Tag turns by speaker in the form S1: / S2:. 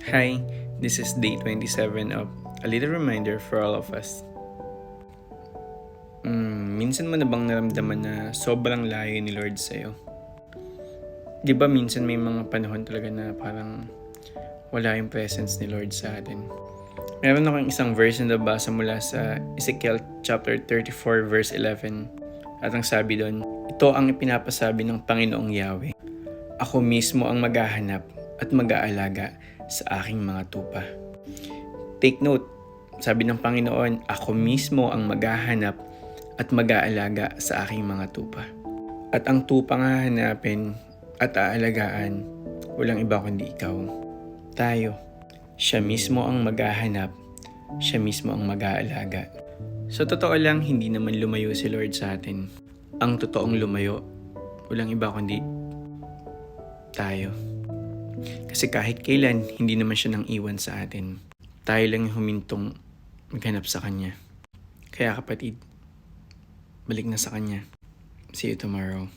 S1: Hi, this is day 27 of A Little Reminder for All of Us. Minsan mo na bang naramdaman na sobrang layo ni Lord sa'yo? Di ba minsan may mga panahon talaga na parang wala yung presence ni Lord sa atin? Meron akong isang verse na nabasa mula sa Ezekiel chapter 34 verse 11. At ang sabi doon, ito ang ipinapasabi ng Panginoong Yahweh. Ako mismo ang maghahanap at mag-aalaga sa aking mga tupa. Take note, sabi ng Panginoon, ako mismo ang maghahanap at mag-aalaga sa aking mga tupa. At ang tupang hahanapin at aalagaan, walang iba kundi ikaw. Tayo. Siya mismo ang maghahanap, siya mismo ang mag-aalaga. Sa totoo lang, hindi naman lumayo si Lord sa atin. Ang totoong lumayo, walang iba kundi tayo. Kasi kahit kailan, hindi naman siya nang iwan sa atin. Tayo lang yung humintong maghanap sa Kanya. Kaya kapatid, balik na sa Kanya. See you tomorrow.